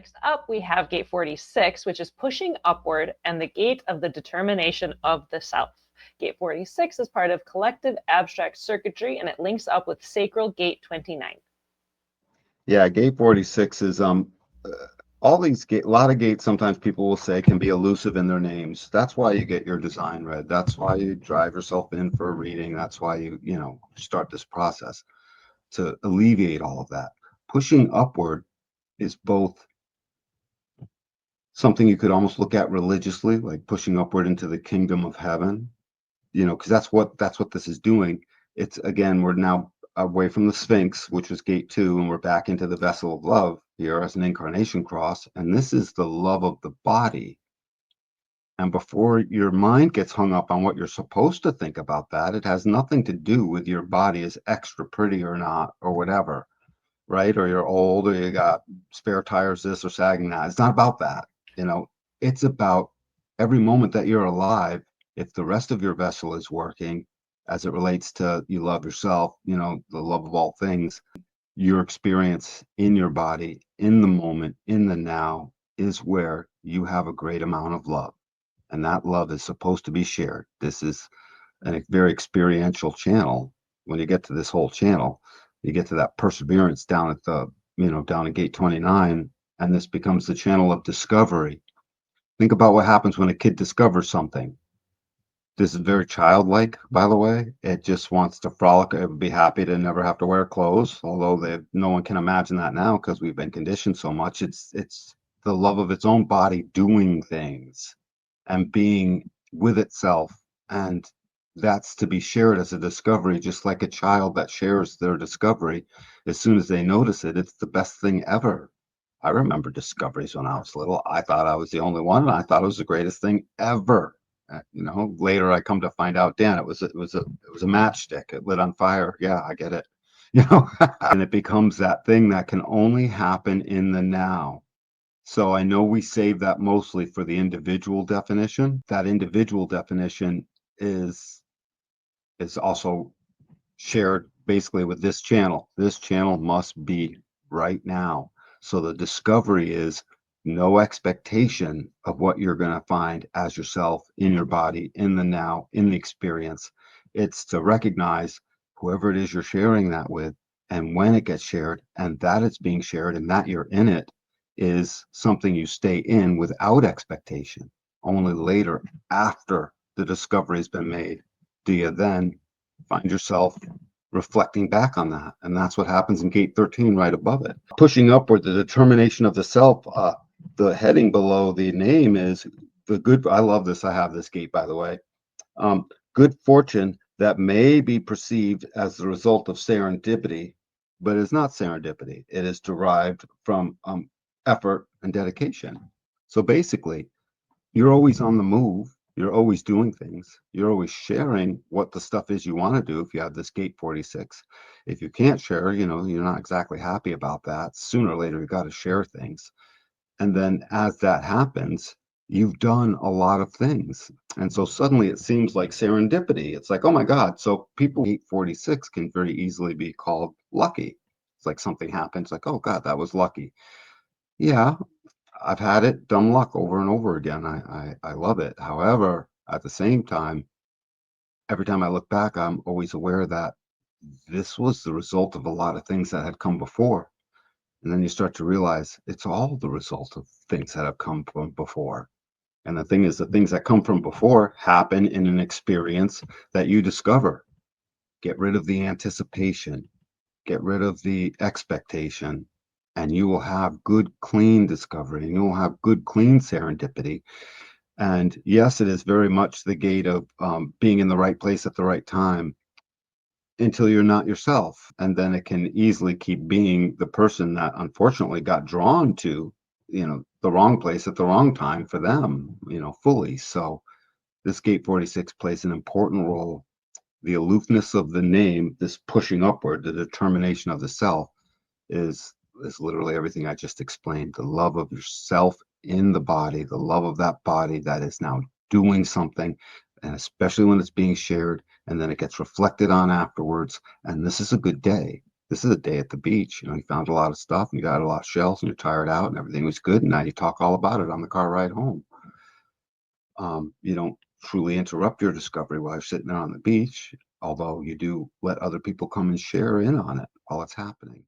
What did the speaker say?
Next up, we have gate 46, which is pushing upward and the gate of the determination of the self. Gate 46 is part of collective abstract circuitry, and it links up with sacral gate 29. Yeah, gate 46 is all these a lot of gates sometimes people will say can be elusive in their names. That's why you get your design read. That's why you drive yourself in for a reading. That's why you start this process to alleviate all of that. Pushing upward is both something you could almost look at religiously, like pushing upward into the kingdom of heaven, because that's what this is doing. It's again, we're now away from the Sphinx, which was gate 2, and we're back into the vessel of love here as an incarnation cross. And this is the love of the body. And before your mind gets hung up on what you're supposed to think about that, it has nothing to do with your body is extra pretty or not, or whatever, right? Or you're old, or you got spare tires, this or sagging that. It's not about that. It's about every moment that you're alive. If the rest of your vessel is working as it relates to you love yourself, the love of all things, your experience in your body, in the moment, in the now, is where you have a great amount of love. And that love is supposed to be shared. This is a very experiential channel. When you get to this whole channel, you get to that perseverance down at down at gate 29, and this becomes the channel of discovery. Think about what happens when a kid discovers something. This is very childlike, by the way. It just wants to frolic. It would be happy to never have to wear clothes, although no one can imagine that now because we've been conditioned so much. It's the love of its own body doing things and being with itself. And that's to be shared as a discovery, just like a child that shares their discovery. As soon as they notice it, it's the best thing ever. I remember discoveries when I was little. I thought I was the only one, and I thought it was the greatest thing ever. Later I come to find out, Dan, it was a matchstick. It lit on fire. Yeah, I get it. And it becomes that thing that can only happen in the now. So I know we save that mostly for the individual definition. That individual definition is also shared basically with this channel. This channel must be right now. So the discovery is no expectation of what you're going to find as yourself in your body, in the now, in the experience. It's to recognize whoever it is you're sharing that with and when it gets shared and that it's being shared and that you're in it is something you stay in without expectation. Only later, after the discovery has been made, do you then find yourself reflecting back on that. And that's what happens in gate 13 right above it. Pushing upward, the determination of the self, the heading below the name is the good. I love this. I have this gate, by the way. Good fortune that may be perceived as the result of serendipity, but is not serendipity. It is derived from effort and dedication. So basically, you're always on the move. You're always doing things. You're always sharing what the stuff is you want to do if you have this gate 46. If you can't share, you're not exactly happy about that. Sooner or later, you got to share things. And then as that happens, you've done a lot of things. And so suddenly it seems like serendipity. It's like, oh my God. So people 846 can very easily be called lucky. It's like something happens, like, oh God, that was lucky. Yeah, I've had it, dumb luck over and over again. I love it. However, at the same time, every time I look back, I'm always aware that this was the result of a lot of things that had come before. And then you start to realize it's all the result of things that have come from before. And the thing is, the things that come from before happen in an experience that you discover. Get rid of the anticipation, get rid of the expectation, and you will have good, clean discovery, and you will have good, clean serendipity. And yes, it is very much the gate of being in the right place at the right time until you're not yourself. And then it can easily keep being the person that unfortunately got drawn to, the wrong place at the wrong time for them, fully. So this gate 46 plays an important role. The aloofness of the name, this pushing upward, the determination of the self is literally everything I just explained. The love of yourself in the body, the love of that body that is now doing something, and especially when it's being shared and then it gets reflected on afterwards. And this is a good day. This is a day at the beach. You found a lot of stuff and you got a lot of shells and you're tired out and everything was good. And now you talk all about it on the car ride home. You don't truly interrupt your discovery while you're sitting there on the beach, although you do let other people come and share in on it while it's happening.